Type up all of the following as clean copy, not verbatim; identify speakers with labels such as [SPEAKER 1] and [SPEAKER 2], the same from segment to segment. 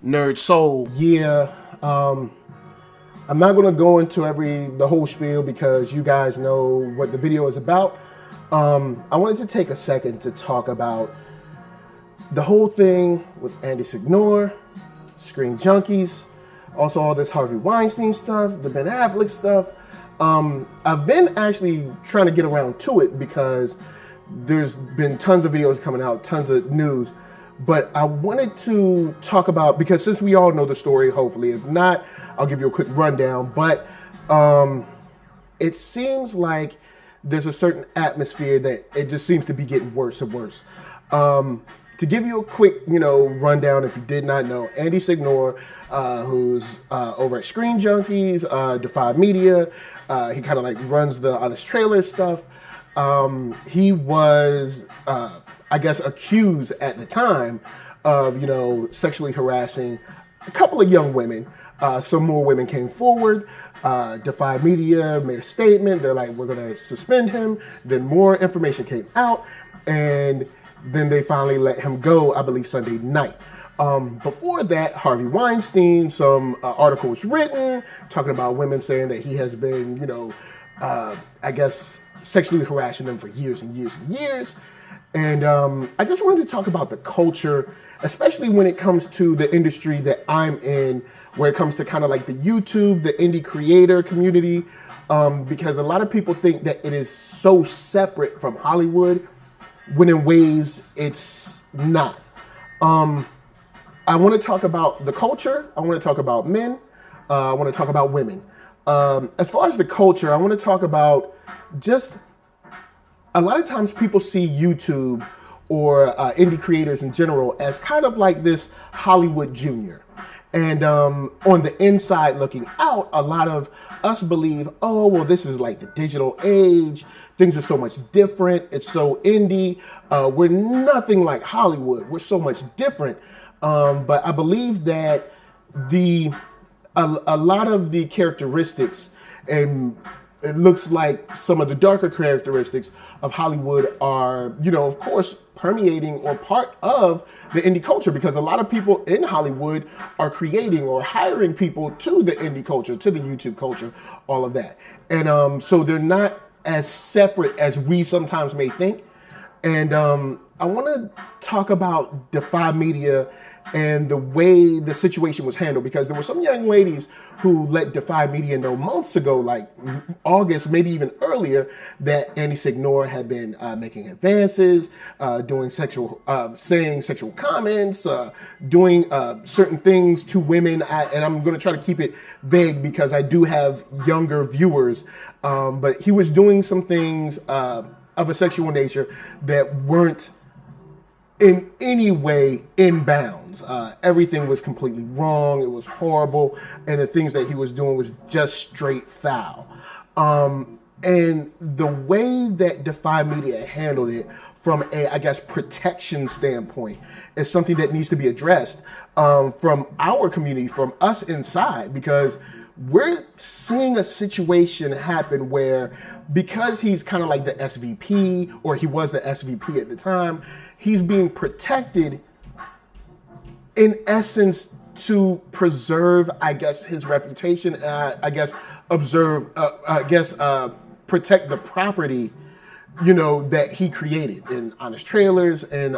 [SPEAKER 1] NERDSoul.
[SPEAKER 2] Yeah, I'm not going to go into the whole spiel because you guys know what the video is about. I wanted to take a second to talk about the whole thing with Andy Signore, Screen Junkies, also all this Harvey Weinstein stuff, the Ben Affleck stuff. I've been actually trying to get around to it because there's been tons of videos coming out, tons of news. But I wanted to talk about, because since we all know the story, hopefully, if not, I'll give you a quick rundown. But it seems like there's a certain atmosphere that it just seems to be getting worse and worse. To give you a quick, rundown, if you did not know, Andy Signore, who's over at Screen Junkies, Defy Media, he kind of like runs the Honest Trailer stuff. He was, I guess, accused at the time of, sexually harassing a couple of young women. Some more women came forward. Defy Media made a statement. They're like, we're going to suspend him. Then more information came out. And then they finally let him go, I believe, Sunday night. Before that, Harvey Weinstein, some article was written talking about women saying that he has been, I guess, sexually harassing them for years and years and years. And I just wanted to talk about the culture, especially when it comes to the industry that I'm in, where it comes to kind of like the YouTube, the indie creator community, because a lot of people think that it is so separate from Hollywood, when in ways it's not. I want to talk about the culture. I want to talk about men. I want to talk about women. As far as the culture, I want to talk about just a lot of times people see YouTube or indie creators in general as kind of like this Hollywood Junior. And on the inside looking out, a lot of us believe, oh, well, this is like the digital age. Things are so much different. It's so indie. We're nothing like Hollywood. We're so much different. But I believe that a lot of the characteristics, and it looks like some of the darker characteristics of Hollywood are, of course, permeating or part of the indie culture, because a lot of people in Hollywood are creating or hiring people to the indie culture, to the YouTube culture, all of that. And so they're not as separate as we sometimes may think. And I want to talk about Defy Media and the way the situation was handled, because there were some young ladies who let Defy Media know months ago, like August, maybe even earlier, that Andy Signore had been making advances, doing saying sexual comments, doing certain things to women. And I'm going to try to keep it vague because I do have younger viewers. But he was doing some things of a sexual nature that weren't in any way in bounds. Everything was completely wrong. It was horrible. And the things that he was doing was just straight foul. And the way that Defy Media handled it from a, I guess, protection standpoint is something that needs to be addressed from our community, from us inside, because we're seeing a situation happen where, because he's kind of like the SVP, or he was the SVP at the time, he's being protected in essence to preserve, I guess, his reputation. Protect the property, that he created in Honest Trailers and,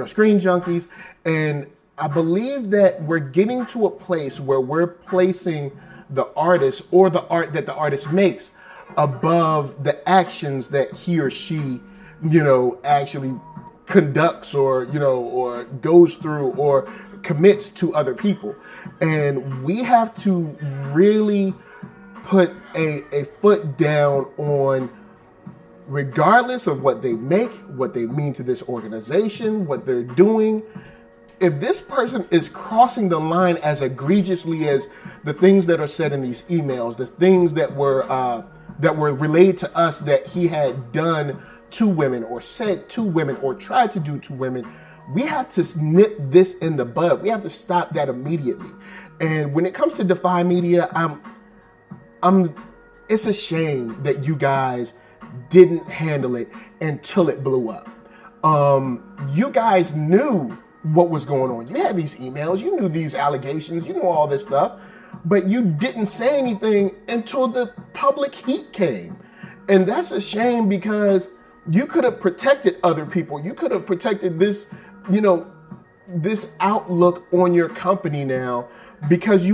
[SPEAKER 2] Screen Junkies. And I believe that we're getting to a place where we're placing the artist or the art that the artist makes above the actions that he or she, actually conducts or goes through or commits to other people. And we have to really put a foot down on, regardless of what they make, what they mean to this organization, what they're doing. If this person is crossing the line as egregiously as the things that are said in these emails, the things that were relayed to us that he had done to women or said to women or tried to do to women, we have to nip this in the bud. We have to stop that immediately. And when it comes to Defy Media, it's a shame that you guys didn't handle it until it blew up. You guys knew what was going on. You had these emails, you knew these allegations, you knew all this stuff, but you didn't say anything until the public heat came. And that's a shame, because you could have protected other people. You could have protected this, this outlook on your company now, because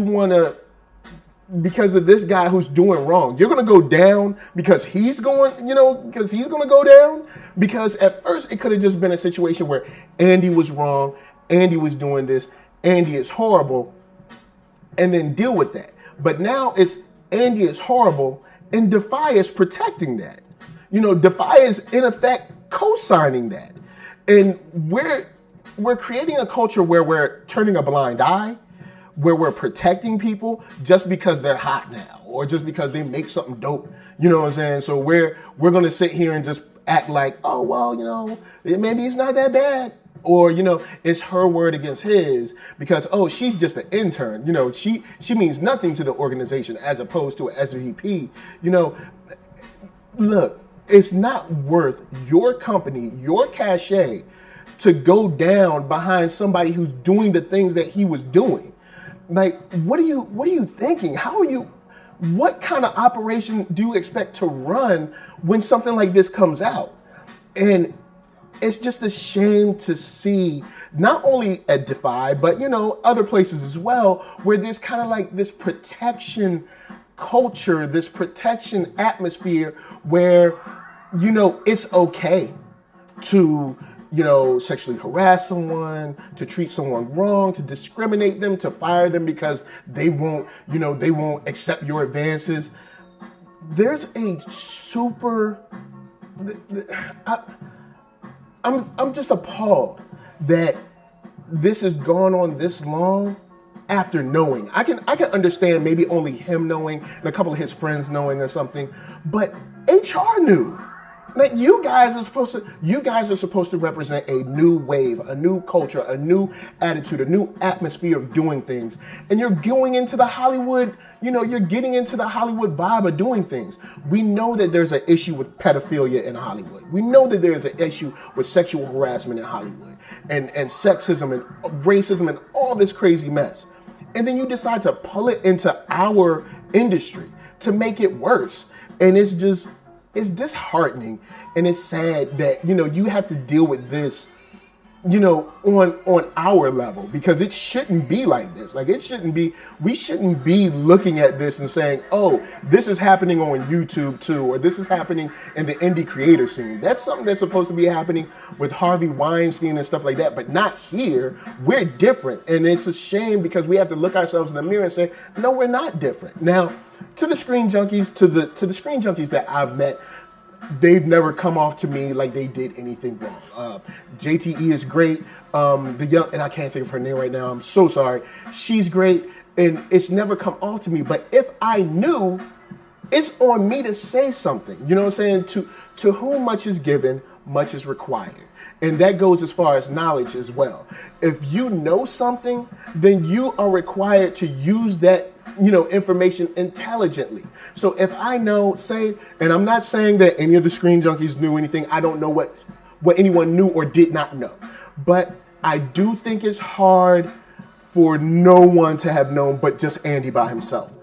[SPEAKER 2] because of this guy who's doing wrong. You're going to go down because he's going to go down. Because at first it could have just been a situation where Andy was wrong, Andy was doing this, Andy is horrible, and then deal with that. But now it's Andy is horrible and Defy is protecting that. Defy is in effect co-signing that. And we're creating a culture where we're turning a blind eye, where we're protecting people just because they're hot now, or just because they make something dope. You know what I'm saying? So we're going to sit here and just act like, oh, well, maybe it's not that bad. Or, it's her word against his because, oh, she's just an intern. She means nothing to the organization as opposed to an SVP. Look, it's not worth your company, your cachet, to go down behind somebody who's doing the things that he was doing. Like, what are you thinking? What kind of operation do you expect to run when something like this comes out? And it's just a shame to see, not only at Defy, but, other places as well, where there's kind of like this protection culture, this protection atmosphere where, it's okay to, sexually harass someone, to treat someone wrong, to discriminate them, to fire them because they won't accept your advances. There's a super, I'm just appalled that this has gone on this long after knowing. I can understand maybe only him knowing and a couple of his friends knowing or something, but HR knew. Like, you guys are supposed to represent a new wave, a new culture, a new attitude, a new atmosphere of doing things. And you're going into the Hollywood, you're getting into the Hollywood vibe of doing things. We know that there's an issue with pedophilia in Hollywood. We know that there's an issue with sexual harassment in Hollywood and sexism and racism and all this crazy mess. And then you decide to pull it into our industry to make it worse. And it's disheartening, and it's sad that, you have to deal with this, on our level, because it shouldn't be like this. Like, we shouldn't be looking at this and saying, oh, this is happening on YouTube too, or this is happening in the indie creator scene. That's something that's supposed to be happening with Harvey Weinstein and stuff like that, but not here. We're different, and it's a shame because we have to look ourselves in the mirror and say, no, we're not different. Now, to the screen junkies, to the screen junkies that I've met, they've never come off to me like they did anything wrong. JTE is great. And I can't think of her name right now. I'm so sorry. She's great, and it's never come off to me. But if I knew, it's on me to say something. You know what I'm saying? To whom much is given, much is required. And that goes as far as knowledge as well. If you know something, then you are required to use that information intelligently. So if I know, and I'm not saying that any of the screen junkies knew anything. I don't know what anyone knew or did not know. But I do think it's hard for no one to have known but just Andy by himself.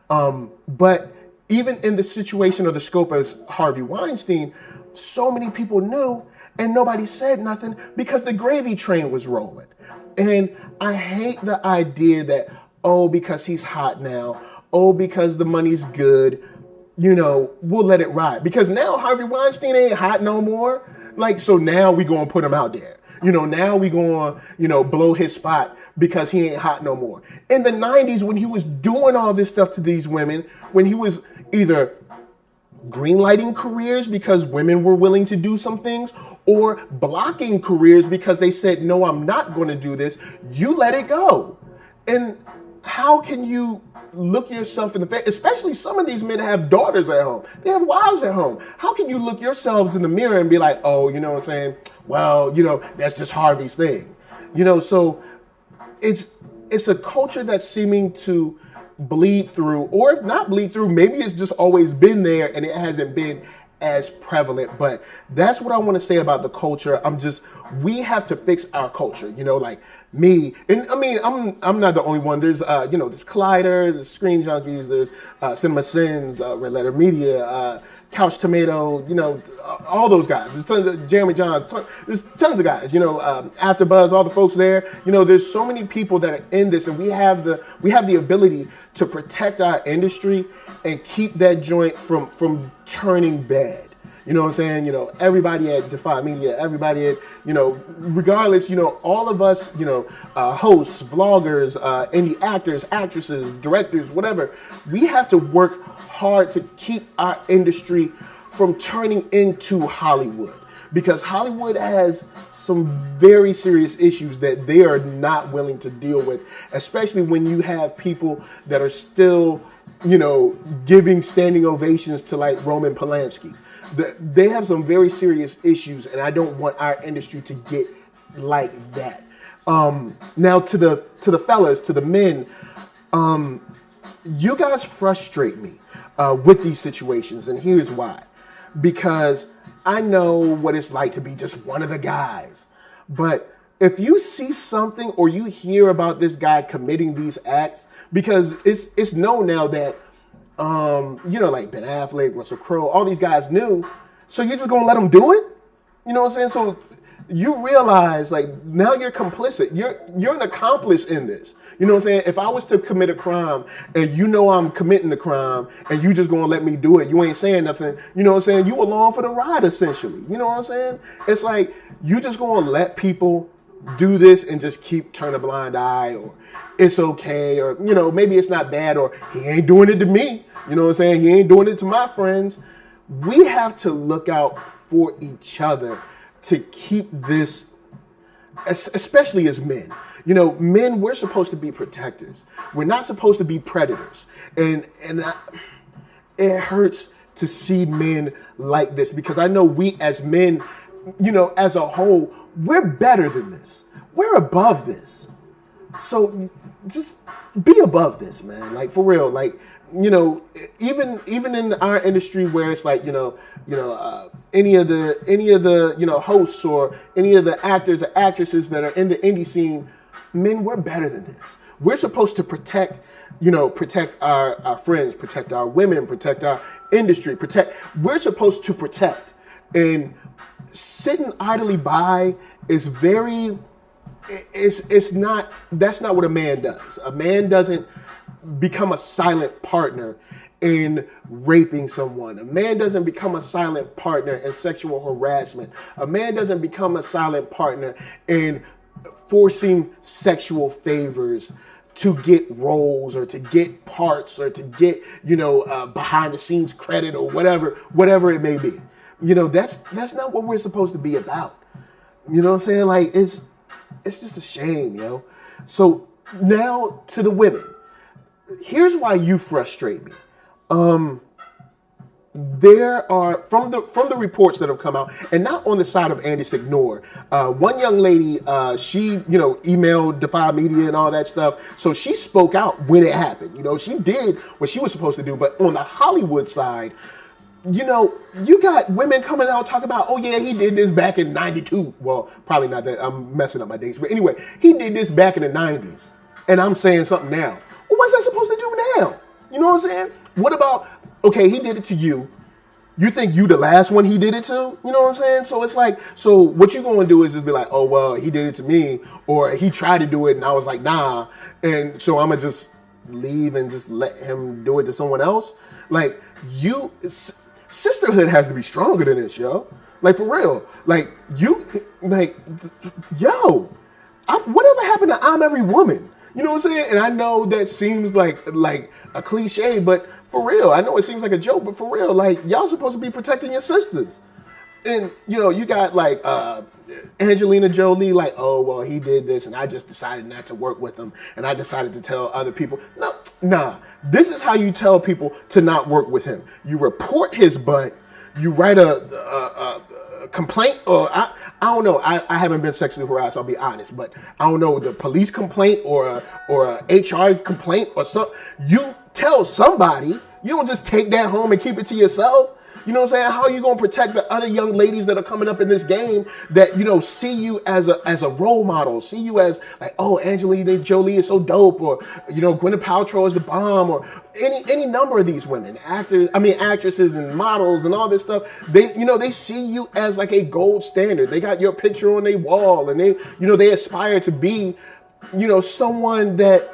[SPEAKER 2] But even in the situation or the scope as Harvey Weinstein, so many people knew and nobody said nothing because the gravy train was rolling. And I hate the idea that, oh, because he's hot now, oh, because the money's good, we'll let it ride. Because now Harvey Weinstein ain't hot no more. Like, so now we gonna put him out there. Now we gonna, blow his spot because he ain't hot no more. In the 90s, when he was doing all this stuff to these women, when he was either greenlighting careers because women were willing to do some things, or blocking careers because they said, no, I'm not gonna do this, you let it go. And how can you look yourself in the face, especially some of these men have daughters at home, they have wives at home. How can you look yourselves in the mirror and be like, oh, you know what I'm saying? Well, that's just Harvey's thing. So it's a culture that's seeming to bleed through, or if not bleed through, maybe it's just always been there and it hasn't been as prevalent. But that's what I want to say about the culture. We have to fix our culture, like me. And I mean, I'm not the only one. There's, there's Collider, there's Screen Junkies, there's Cinema Sins, Red Letter Media, Couch Tomato, all those guys. There's tons of Jeremy Johns, there's tons of guys, AfterBuzz, all the folks there. There's so many people that are in this, and we have the ability to protect our industry and keep that joint from turning bad. You know what I'm saying? Everybody at Defy Media, everybody at, regardless, all of us, hosts, vloggers, indie actors, actresses, directors, whatever, we have to work hard to keep our industry from turning into Hollywood, because Hollywood has some very serious issues that they are not willing to deal with, especially when you have people that are still, giving standing ovations to like Roman Polanski. They have some very serious issues, and I don't want our industry to get like that. Now to the fellas, to the men, you guys frustrate me with these situations, and here's why. Because I know what it's like to be just one of the guys. But if you see something or you hear about this guy committing these acts, because it's known now that like Ben Affleck, Russell Crowe, all these guys knew. So you're just gonna let them do it? You know what I'm saying? So you realize, like, now you're complicit. You're an accomplice in this. You know what I'm saying? If I was to commit a crime and I'm committing the crime and you just gonna let me do it, you ain't saying nothing. You know what I'm saying? You along for the ride, essentially. You know what I'm saying? It's like you just gonna let people do this and just keep turning a blind eye, or it's okay, or maybe it's not bad, or he ain't doing it to me. You know what I'm saying? He ain't doing it to my friends. We have to look out for each other to keep this, especially as men. Men, we're supposed to be protectors. We're not supposed to be predators. And it hurts to see men like this, because I know we as men, as a whole, we're better than this. We're above this. So just be above this, man. Like, for real. Like, even in our industry where it's like, any of the hosts or any of the actors or actresses that are in the indie scene, men, we're better than this. We're supposed to protect our friends, protect our women, protect our industry, we're supposed to protect. And sitting idly by is that's not what a man does. A man doesn't become a silent partner in raping someone. A man doesn't become a silent partner in sexual harassment. A man doesn't become a silent partner in forcing sexual favors to get roles or to get parts or to get, behind the scenes credit or whatever it may be. That's not what we're supposed to be about. You know what I'm saying? Like, it's just a shame, So now to the women. Here's why you frustrate me. There are, from the reports that have come out, and not on the side of Andy Signore, one young lady, she, emailed Defy Media and all that stuff. So she spoke out when it happened. She did what she was supposed to do. But on the Hollywood side, you got women coming out talking about, oh yeah, he did this back in 92. Well, probably not that. I'm messing up my dates. But anyway, he did this back in the 90s. And I'm saying something now. Well, what's that supposed to do now? You know what I'm saying? What about, okay, he did it to you. You think you the last one he did it to? You know what I'm saying? So it's like, so what you going to do is just be like, oh, well, he did it to me. Or he tried to do it and I was like, nah. And so I'm going to just leave and just let him do it to someone else. Like, sisterhood has to be stronger than this, yo. Like, for real. Like, whatever happened to I'm Every Woman? You know what I'm saying? And I know that seems like a cliche, but for real, I know it seems like a joke, but for real, like, y'all supposed to be protecting your sisters. And, you got like Angelina Jolie, like, oh, well, he did this and I just decided not to work with him and I decided to tell other people. No, nah, this is how you tell people to not work with him. You report his butt, you write a complaint, or I don't know. I haven't been sexually harassed, I'll be honest, but I don't know, the police complaint or a HR complaint or something. You tell somebody. You don't just take that home and keep it to yourself. You know what I'm saying? How are you going to protect the other young ladies that are coming up in this game that, you know, see you as a role model, see you as like, oh, Angelina Jolie is so dope, or, you know, Gwyneth Paltrow is the bomb, or any number of these women, actresses and models and all this stuff. They see you as like a gold standard. They got your picture on their wall, and they aspire to be, you know, someone that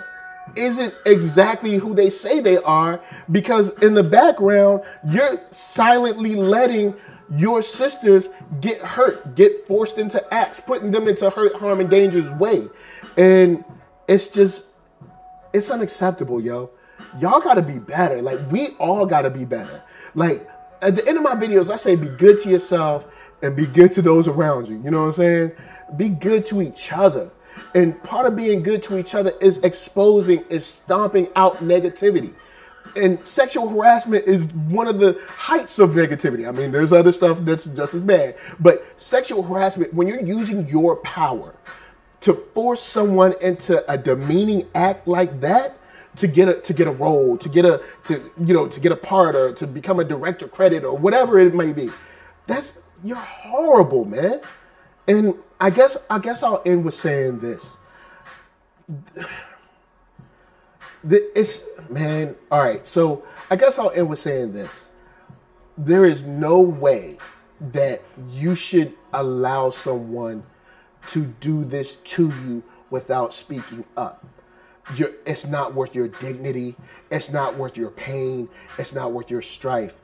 [SPEAKER 2] isn't exactly who they say they are, because in the background, you're silently letting your sisters get hurt, get forced into acts, putting them into hurt, harm, and danger's way. And it's unacceptable, yo. Y'all gotta be better. Like, we all gotta be better. Like, at the end of my videos, I say be good to yourself and be good to those around you. You know what I'm saying? Be good to each other. And part of being good to each other is stomping out negativity. And sexual harassment is one of the heights of negativity. I mean, there's other stuff that's just as bad. But sexual harassment, when you're using your power to force someone into a demeaning act like that, to get a role, to get a part, or to become a director credit, or whatever it may be, you're horrible, man. And I guess I'll end with saying this. All right. So I guess I'll end with saying this. There is no way that you should allow someone to do this to you without speaking up. It's not worth your dignity. It's not worth your pain. It's not worth your strife.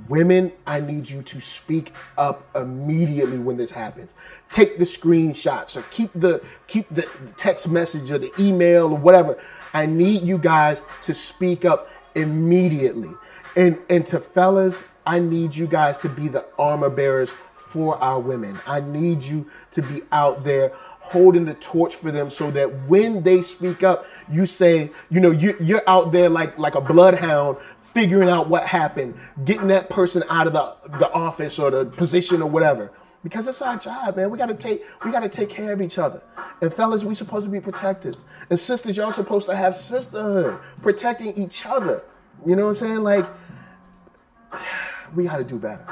[SPEAKER 2] Women, I need you to speak up immediately when this happens. Take the screenshots, or keep the text message or the email or whatever. I need you guys to speak up immediately. And to fellas, I need you guys to be the armor bearers for our women. I need you to be out there holding the torch for them, so that when they speak up, you say, you know, you're out there like a bloodhound, figuring out what happened, getting that person out of the office or the position or whatever. Because it's our job, man. We gotta take care of each other. And fellas, we supposed to be protectors. And sisters, y'all supposed to have sisterhood, protecting each other. You know what I'm saying? Like, we gotta do better.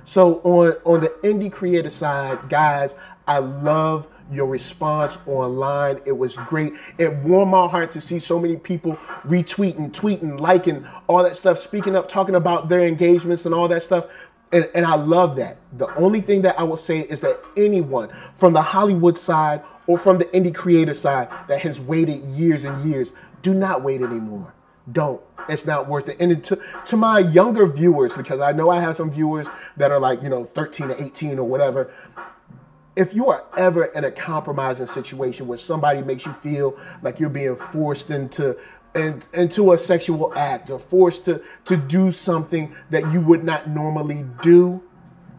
[SPEAKER 2] So on the indie creator side, guys, I love your response online. It was great. It warmed my heart to see so many people retweeting, tweeting, liking, all that stuff, speaking up, talking about their engagements and all that stuff. And I love that. The only thing that I will say is that anyone from the Hollywood side or from the indie creator side that has waited years and years, do not wait anymore. Don't. It's not worth it. And to my younger viewers, because I know I have some viewers that are like, 13 or 18 or whatever. If you are ever in a compromising situation where somebody makes you feel like you're being forced into a sexual act, or forced to do something that you would not normally do,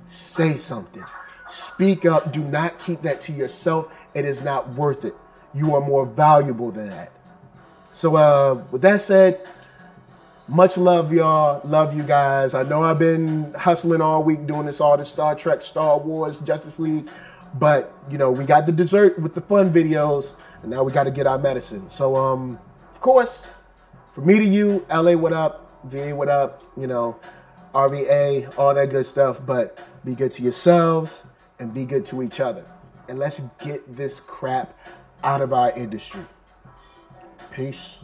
[SPEAKER 2] say something. Speak up. Do not keep that to yourself. It is not worth it. You are more valuable than that. So with that said, much love, y'all. Love you guys. I know I've been hustling all week doing all this Star Trek, Star Wars, Justice League. But, we got the dessert with the fun videos, and now we got to get our medicine. So, of course, from me to you, LA, what up? VA, what up? RVA, all that good stuff. But be good to yourselves and be good to each other. And let's get this crap out of our industry. Peace.